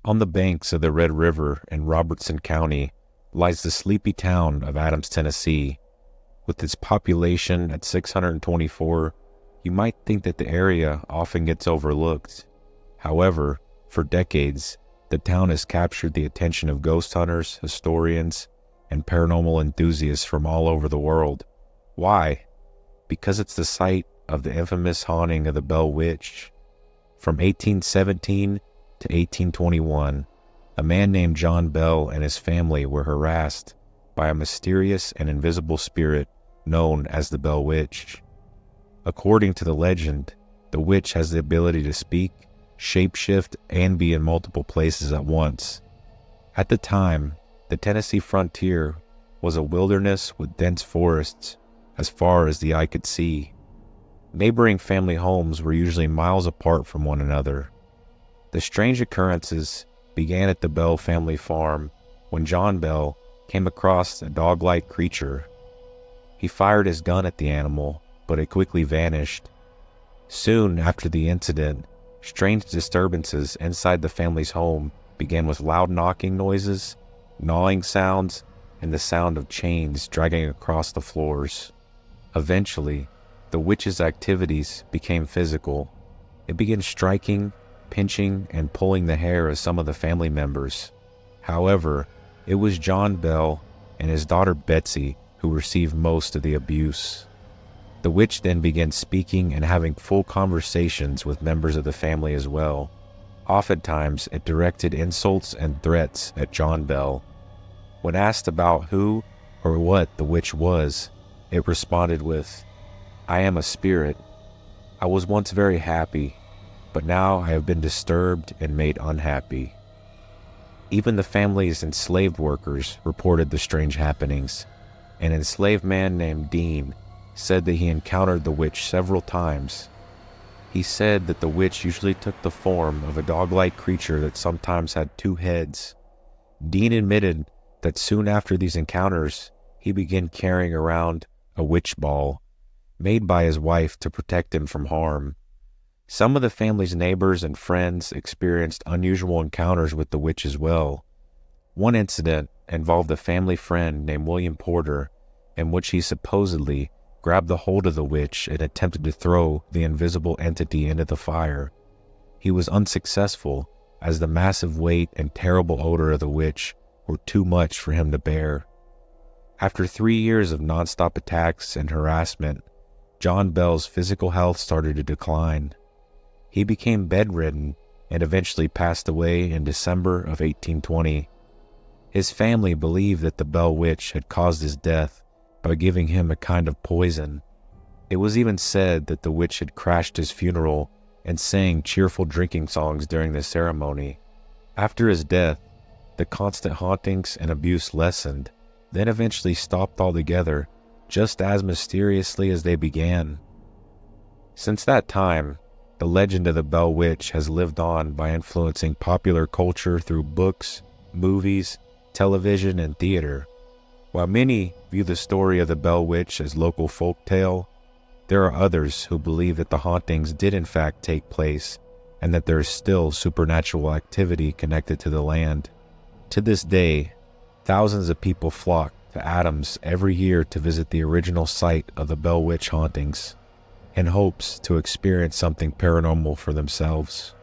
On the banks of the Red River in Robertson County lies the sleepy town of Adams, Tennessee. With its population at 624, you might think that the area often gets overlooked. However, for decades, the town has captured the attention of ghost hunters, historians, and paranormal enthusiasts from all over the world. Why? Because it's the site of the infamous haunting of the Bell Witch. From 1817 to 1821, a man named John Bell and his family were harassed by a mysterious and invisible spirit known as the Bell Witch. According to the legend, the witch has the ability to speak, shapeshift, and be in multiple places at once. At the time, the Tennessee frontier was a wilderness with dense forests as far as the eye could see. Neighboring family homes were usually miles apart from one another. The strange occurrences began at the Bell family farm when John Bell came across a dog-like creature. He fired his gun at the animal, but it quickly vanished. Soon after the incident, strange disturbances inside the family's home began with loud knocking noises, gnawing sounds, and the sound of chains dragging across the floors. Eventually, the witch's activities became physical. It began striking, pinching, and pulling the hair of some of the family members. However, it was John Bell and his daughter Betsy who received most of the abuse. The witch then began speaking and having full conversations with members of the family as well. Oftentimes, it directed insults and threats at John Bell. When asked about who or what the witch was, it responded with, "I am a spirit. I was once very happy, but now I have been disturbed and made unhappy." Even the family's enslaved workers reported the strange happenings. An enslaved man named Dean said that he encountered the witch several times. He said that the witch usually took the form of a dog-like creature that sometimes had two heads. Dean admitted that soon after these encounters, he began carrying around a witch ball, made by his wife to protect him from harm. Some of the family's neighbors and friends experienced unusual encounters with the witch as well. One incident involved a family friend named William Porter, in which he supposedly grabbed the hold of the witch and attempted to throw the invisible entity into the fire. He was unsuccessful, as the massive weight and terrible odor of the witch were too much for him to bear. After 3 years of nonstop attacks and harassment, John Bell's physical health started to decline. He became bedridden and eventually passed away in December of 1820. His family believed that the Bell Witch had caused his death by giving him a kind of poison. It was even said that the witch had crashed his funeral and sang cheerful drinking songs during the ceremony. After his death, the constant hauntings and abuse lessened, then eventually stopped altogether, just as mysteriously as they began. Since that time, the legend of the Bell Witch has lived on by influencing popular culture through books, movies, television, and theater. While many view the story of the Bell Witch as local folktale, there are others who believe that the hauntings did in fact take place and that there is still supernatural activity connected to the land. To this day, thousands of people flock to Adams every year to visit the original site of the Bell Witch hauntings in hopes to experience something paranormal for themselves.